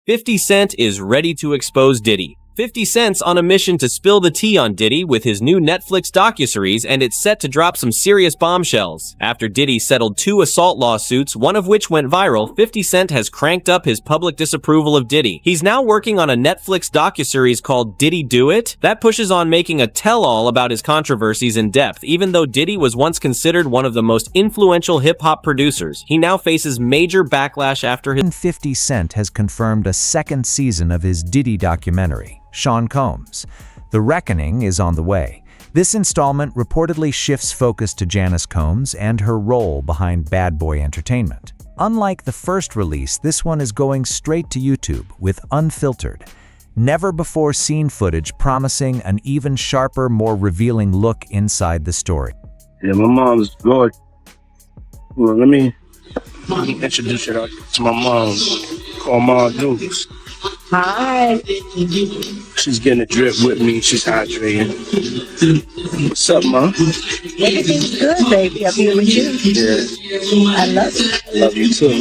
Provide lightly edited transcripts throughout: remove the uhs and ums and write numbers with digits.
50 Cent is ready to expose Diddy. 50 Cent's on a mission to spill the tea on Diddy with his new Netflix docuseries, and it's set to drop some serious bombshells. After Diddy settled 2 assault lawsuits, one of which went viral, 50 Cent has cranked up his public disapproval of Diddy. He's now working on a Netflix docuseries called Diddy Do It? That pushes on making a tell-all about his controversies in depth. Even though Diddy was once considered one of the most influential hip-hop producers, he now faces major backlash after his 50 Cent has confirmed a second season of his Diddy documentary, Sean Combs. The Reckoning is on the way. This installment reportedly shifts focus to Janice Combs and her role behind Bad Boy Entertainment. Unlike the first release, this one is going straight to YouTube with unfiltered, never-before-seen footage promising an even sharper, more revealing look inside the story. Yeah, my mom's good. Well, let me introduce you to my mom. Call Ma Dukes. Hi. She's getting a drip with me. She's hydrating. What's up, Ma? Everything's good, baby. I'm here with you. Yeah. I love you. I love you too.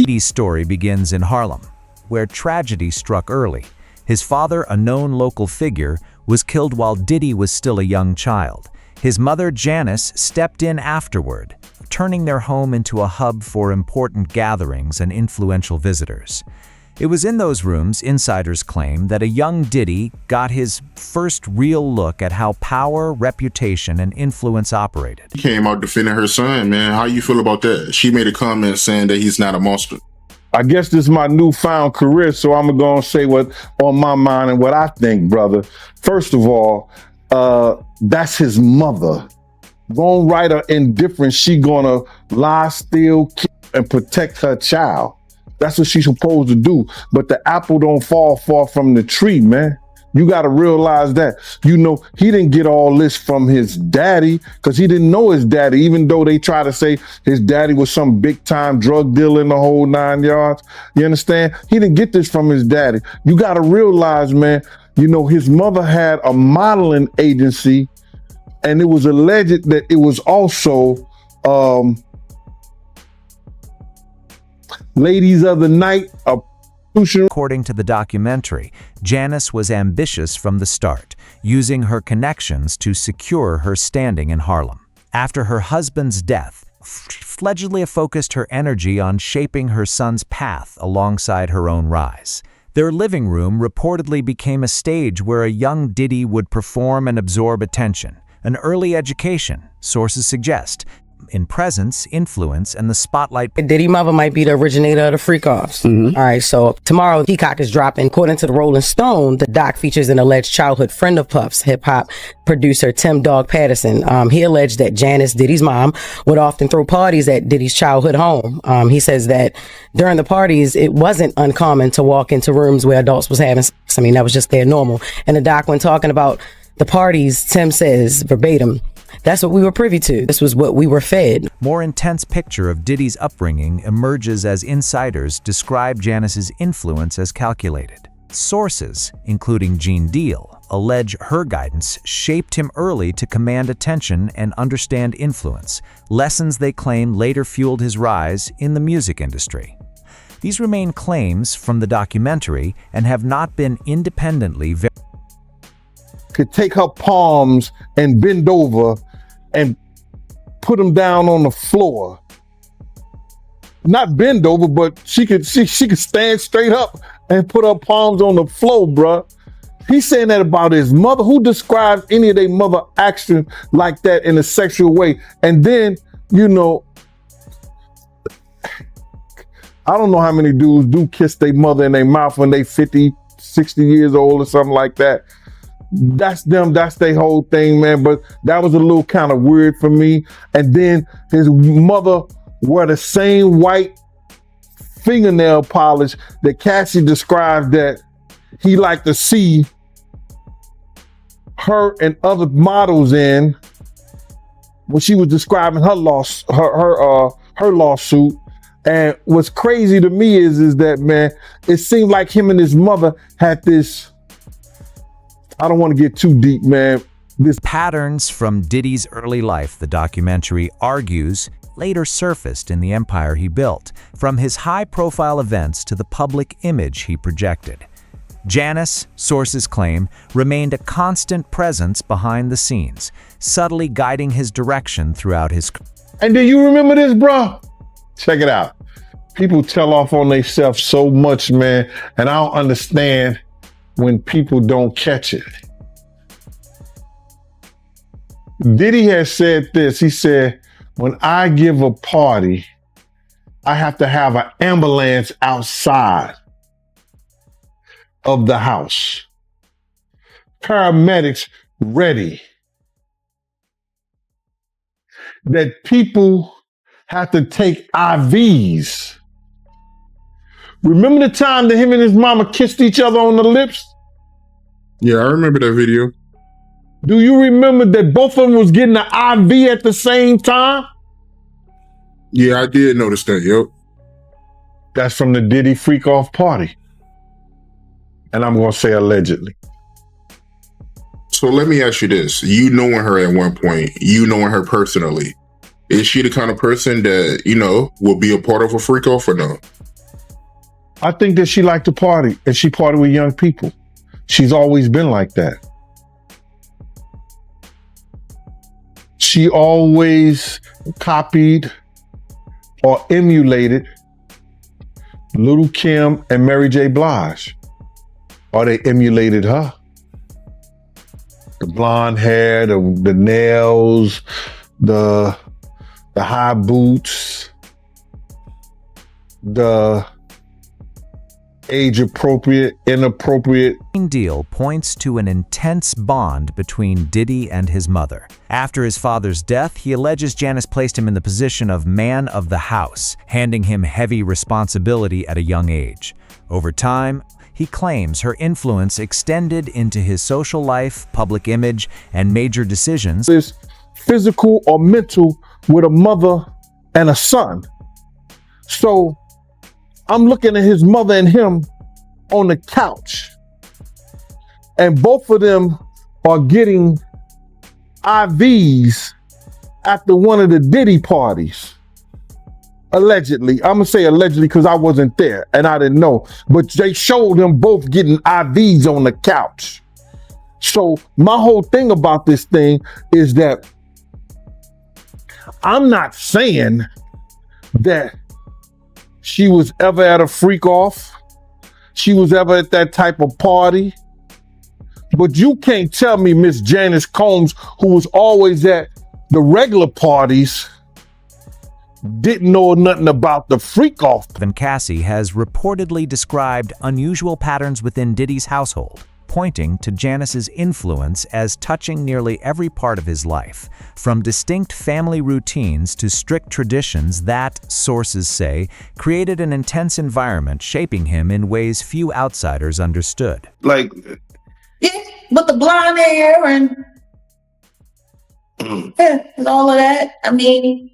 Diddy's story begins in Harlem, where tragedy struck early. His father, a known local figure, was killed while Diddy was still a young child. His mother, Janice, stepped in afterward, turning their home into a hub for important gatherings and influential visitors. It was in those rooms, insiders claim, that a young Diddy got his first real look at how power, reputation, and influence operated. He came out defending her son, man. How you feel about that? She made a comment saying that he's not a monster. I guess this is my newfound career, so I'm gonna say what on my mind and what I think, brother. First of all, that's his mother. Gonna write her indifference. She gonna lie, steal, kill, and protect her child. That's what she's supposed to do. But the apple don't fall far from the tree, man. You got to realize that. You know, he didn't get all this from his daddy because he didn't know his daddy, even though they try to say his daddy was some big time drug dealer in the whole 9 yards. You understand? He didn't get this from his daddy. You got to realize, man, you know, his mother had a modeling agency, and it was alleged that it was also Ladies of the Night. According to the documentary, Janice was ambitious from the start, using her connections to secure her standing in Harlem. After her husband's death, Fledglia focused her energy on shaping her son's path alongside her own rise. Their living room reportedly became a stage where a young Diddy would perform and absorb attention, an early education, sources suggest, in presence, influence, and the spotlight. Diddy mother might be the originator of the freak-offs. All right, so tomorrow Peacock is dropping. According to the Rolling Stone, the doc features an alleged childhood friend of Puff's, hip-hop producer Tim Dog Patterson. He alleged that Janice, Diddy's mom, would often throw parties at Diddy's childhood home. He says that during the parties, it wasn't uncommon to walk into rooms where adults was having sex. I mean, that was just their normal. And the doc, when talking about the parties, Tim says, verbatim, "That's what we were privy to. This was what we were fed." More intense picture of Diddy's upbringing emerges as insiders describe Janice's influence as calculated. Sources, including Gene Deal, allege her guidance shaped him early to command attention and understand influence, lessons they claim later fueled his rise in the music industry. These remain claims from the documentary and have not been independently verified. Could take her palms and bend over and put them down on the floor. Not bend over, but she could stand straight up and put her palms on the floor, bruh. He's saying that about his mother. Who describes any of their mother action like that in a sexual way? And then, you know, I don't know how many dudes do kiss their mother in their mouth when they 50, 60 years old or something like that. That's them, that's their whole thing, man. But that was a little kind of weird for me. And then his mother wore the same white fingernail polish that Cassie described that he liked to see her and other models in when she was describing her lawsuit. And what's crazy to me is that, man, it seemed like him and his mother had this, I don't want to get too deep, man. Patterns from Diddy's early life, the documentary argues, later surfaced in the empire he built, from his high-profile events to the public image he projected. Janice, sources claim, remained a constant presence behind the scenes, subtly guiding his direction throughout his career. And do you remember this, bro? Check it out. People tell off on themselves so much, man, and I don't understand when people don't catch it. Diddy has said this. He said, when I give a party, I have to have an ambulance outside of the house. Paramedics ready. That people have to take IVs. Remember the time that him and his mama kissed each other on the lips? Yeah, I remember that video. Do you remember that both of them was getting an IV at the same time? Yeah, I did notice that, yep. That's from the Diddy freak off party. And I'm going to say allegedly. So let me ask you this. You knowing her at one point, you knowing her personally, is she the kind of person that, you know, will be a part of a freak off or no? I think that she liked to party and she partied with young people. She's always been like that. She always copied or emulated Little Kim and Mary J. Blige. Or they emulated her. The blonde hair, the nails, the high boots, the age-appropriate, inappropriate. Deal points to an intense bond between Diddy and his mother. After his father's death, he alleges Janice placed him in the position of man of the house, handing him heavy responsibility at a young age. Over time, he claims her influence extended into his social life, public image, and major decisions. Is physical or mental with a mother and a son. So I'm looking at his mother and him on the couch, and both of them are getting IVs after one of the Diddy parties. Allegedly. I'm gonna say allegedly because I wasn't there and I didn't know, but they showed them both getting IVs on the couch. So my whole thing about this thing is that I'm not saying that she was ever at a freak off. She was ever at that type of party. But you can't tell me Miss Janice Combs, who was always at the regular parties, didn't know nothing about the freak off. Cassie has reportedly described unusual patterns within Diddy's household, pointing to Janice's influence as touching nearly every part of his life, from distinct family routines to strict traditions that, sources say, created an intense environment shaping him in ways few outsiders understood. Like, Yeah, with the blonde hair and and all of that. I mean,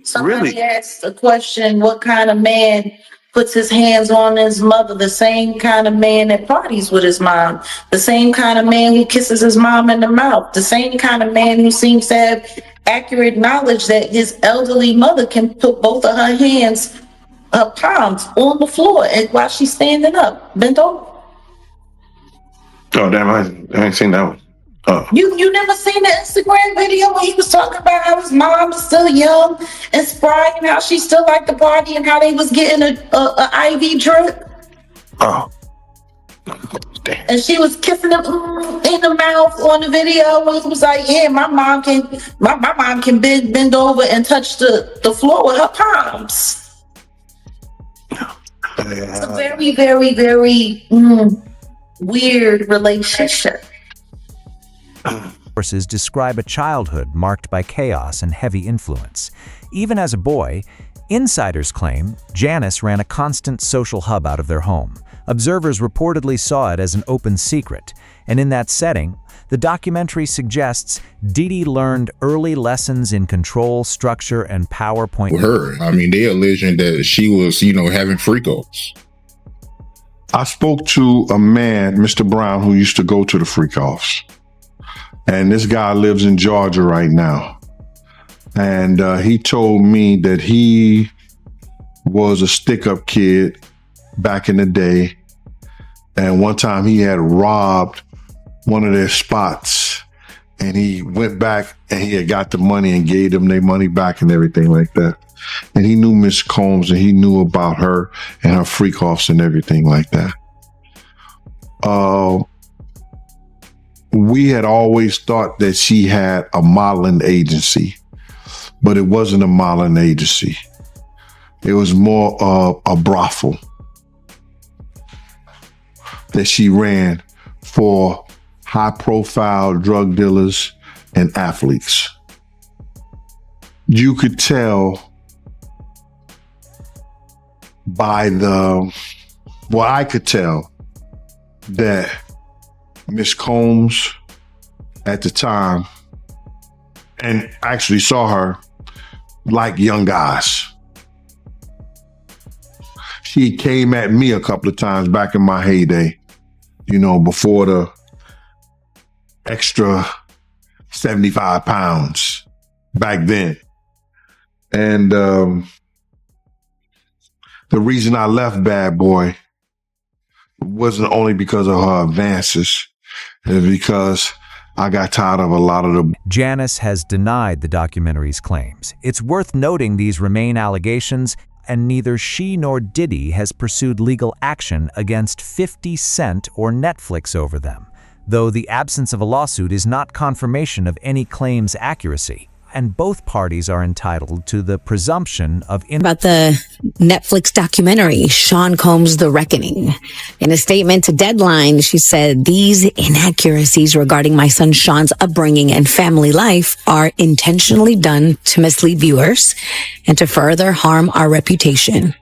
somebody really? asked a question, what kind of man puts his hands on his mother? The same kind of man that parties with his mom, the same kind of man who kisses his mom in the mouth, the same kind of man who seems to have accurate knowledge that his elderly mother can put both of her hands, her palms on the floor and while she's standing up, bent over. Oh, damn, I ain't seen that one. Oh. You never seen the Instagram video where he was talking about how his mom was still young and spry and how she still liked the party and how they was getting a IV drip? Oh. Damn. And she was kissing him in the mouth on the video. It was like, yeah, my mom can bend over and touch the floor with her palms. It's a very, very, very weird relationship. Sources describe a childhood marked by chaos and heavy influence. Even as a boy, insiders claim Janice ran a constant social hub out of their home. Observers reportedly saw it as an open secret, and in that setting, the documentary suggests Diddy learned early lessons in control, structure, and PowerPoint. With her, I mean, they alleging that she was, having freak-offs. I spoke to a man, Mr. Brown, who used to go to the freak offs. And this guy lives in Georgia right now. And he told me that he was a stick-up kid back in the day. And one time he had robbed one of their spots. And he went back and he had got the money and gave them their money back and everything like that. And he knew Miss Combs and he knew about her and her freak-offs and everything like that. We had always thought that she had a modeling agency, but it wasn't a modeling agency. It was more of a brothel that she ran for high-profile drug dealers and athletes. You could tell by I could tell that Miss Combs at the time, and actually saw her like young guys. She came at me a couple of times back in my heyday, before the extra 75 pounds back then. And the reason I left Bad Boy wasn't only because of her advances, it's because I got tired of a lot of the... Janice has denied the documentary's claims. It's worth noting these remain allegations, and neither she nor Diddy has pursued legal action against 50 Cent or Netflix over them, though the absence of a lawsuit is not confirmation of any claim's accuracy, and both parties are entitled to the presumption of... About the Netflix documentary, Sean Combs' The Reckoning. In a statement to Deadline, she said, "These inaccuracies regarding my son Sean's upbringing and family life are intentionally done to mislead viewers and to further harm our reputation."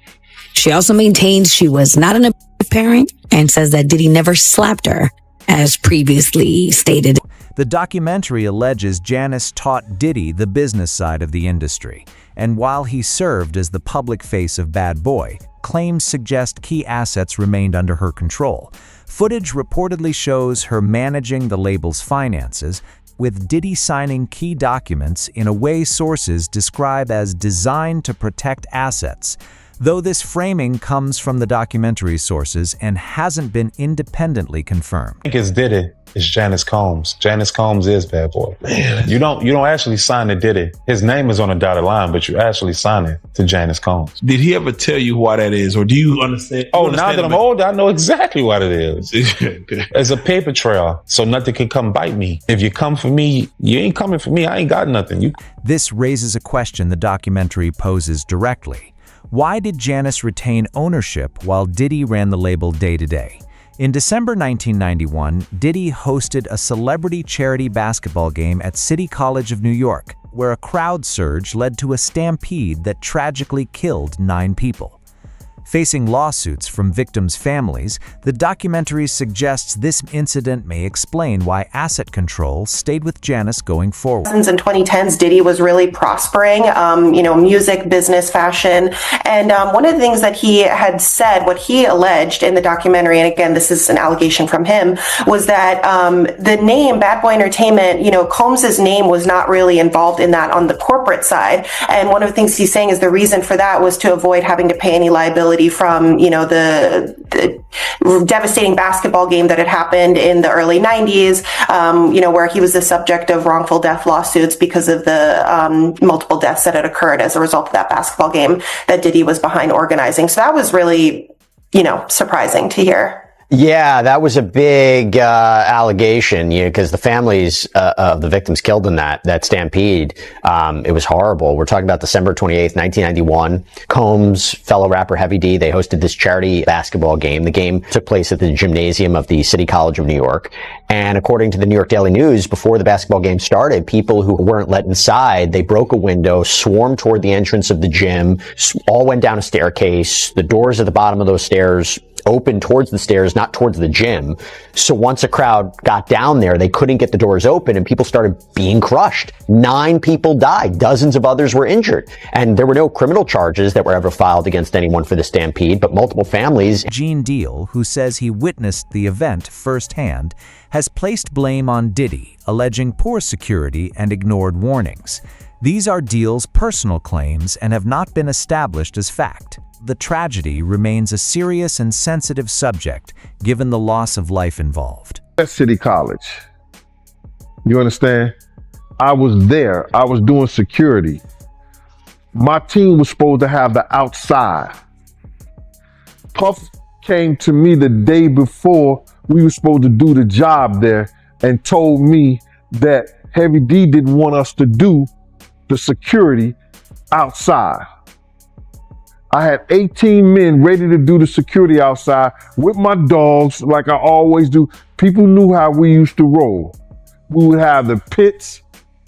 She also maintains she was not an abusive parent and says that Diddy never slapped her, as previously stated. The documentary alleges Janice taught Diddy the business side of the industry, and while he served as the public face of Bad Boy, claims suggest key assets remained under her control. Footage reportedly shows her managing the label's finances, with Diddy signing key documents in a way sources describe as designed to protect assets. Though this framing comes from the documentary sources and hasn't been independently confirmed. I think it's Diddy. It's Janice Combs. Janice Combs is Bad Boy. Man, you don't actually sign to Diddy. His name is on a dotted line, but you actually sign it to Janice Combs. Did he ever tell you why that is, or do you understand? Now that I'm older, I know exactly what it is. It's a paper trail, so nothing can come bite me. If you come for me, you ain't coming for me. I ain't got nothing. This raises a question the documentary poses directly. Why did Janice retain ownership while Diddy ran the label day to day? In December 1991, Diddy hosted a celebrity charity basketball game at City College of New York, where a crowd surge led to a stampede that tragically killed 9 people. Facing lawsuits from victims' families, the documentary suggests this incident may explain why asset control stayed with Janice going forward. In 2010s, Diddy was really prospering, music, business, fashion. And one of the things that he had said, what he alleged in the documentary, and again, this is an allegation from him, was that the name Bad Boy Entertainment, Combs's name was not really involved in that on the corporate side. And one of the things he's saying is the reason for that was to avoid having to pay any liability from, the devastating basketball game that had happened in the early 90s, where he was the subject of wrongful death lawsuits because of the multiple deaths that had occurred as a result of that basketball game that Diddy was behind organizing. So that was really, surprising to hear. Yeah, that was a big allegation, because the families of the victims killed in that stampede, it was horrible. We're talking about December 28th, 1991. Combs, fellow rapper Heavy D, they hosted this charity basketball game. The game took place at the gymnasium of the City College of New York. And according to the New York Daily News, before the basketball game started, people who weren't let inside, they broke a window, swarmed toward the entrance of the gym, all went down a staircase. The doors at the bottom of those stairs open towards the stairs, not towards the gym. So once a crowd got down there, they couldn't get the doors open and people started being crushed. 9 people died. Dozens of others were injured. And there were no criminal charges that were ever filed against anyone for the stampede, but multiple families. Gene Deal, who says he witnessed the event firsthand, has placed blame on Diddy, alleging poor security and ignored warnings. These are Deal's personal claims and have not been established as fact. The tragedy remains a serious and sensitive subject, given the loss of life involved. At City College, you understand? I was there. I was doing security. My team was supposed to have the outside. Puff came to me the day before we were supposed to do the job there and told me that Heavy D didn't want us to do the security outside. I had 18 men ready to do the security outside with my dogs, like I always do. People knew how we used to roll. We would have the pits,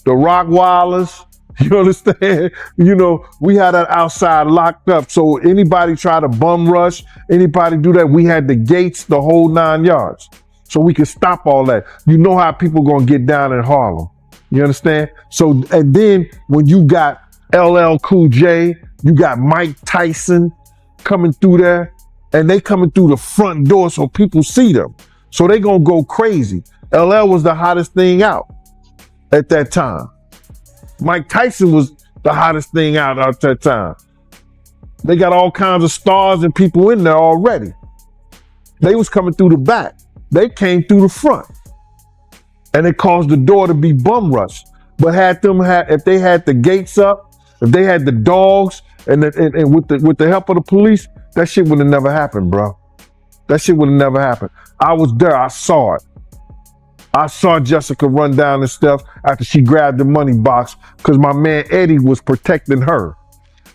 the Rockwilders, you understand? You know, we had that outside locked up. So anybody try to bum rush, anybody do that, we had the gates, the whole 9 yards. So we could stop all that. You know how people gonna get down in Harlem. You understand? So, and then when you got LL Cool J, you got Mike Tyson coming through there, and they coming through the front door so people see them. So they gonna go crazy. LL was the hottest thing out at that time. Mike Tyson was the hottest thing out at that time. They got all kinds of stars and people in there already. They was coming through the back. They came through the front. And it caused the door to be bum rushed. But if they had the gates up, if they had the dogs, and with the help of the police, that shit would have never happened, bro. That shit would have never happened. I was there. I saw it. I saw Jessica run down the steps after she grabbed the money box because my man Eddie was protecting her.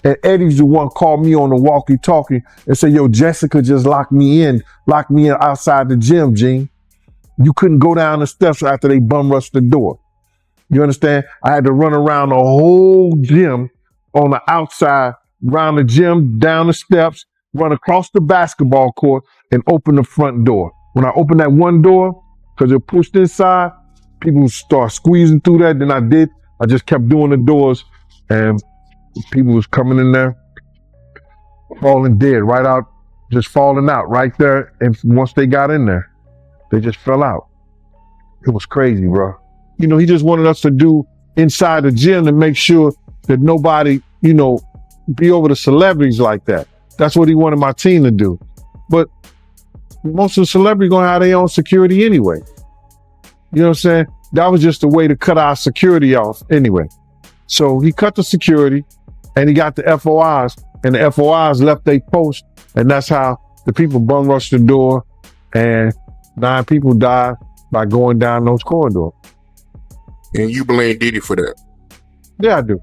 And Eddie's the one called me on the walkie-talkie and said, yo, Jessica just locked me in outside the gym, Gene. You couldn't go down the steps after they bum rushed the door. You understand? I had to run around the whole gym on the outside, around the gym, down the steps, run across the basketball court, and open the front door. When I opened that one door, because it pushed inside, people start squeezing through that. Then I just kept doing the doors, and people was coming in there, falling dead, right out, just falling out right there. And once they got in there, they just fell out. It was crazy, bro. You know, he just wanted us to do inside the gym to make sure that nobody, you know, be over the celebrities like that. That's what he wanted my team to do. But most of the celebrities gonna have their own security anyway. You know what I'm saying? That was just a way to cut our security off anyway. So he cut the security and he got the FOIs, and the FOIs left their post, and that's how the people bum rushed the door, and 9 people died by going down those corridors. And you blame Diddy for that? Yeah, I do.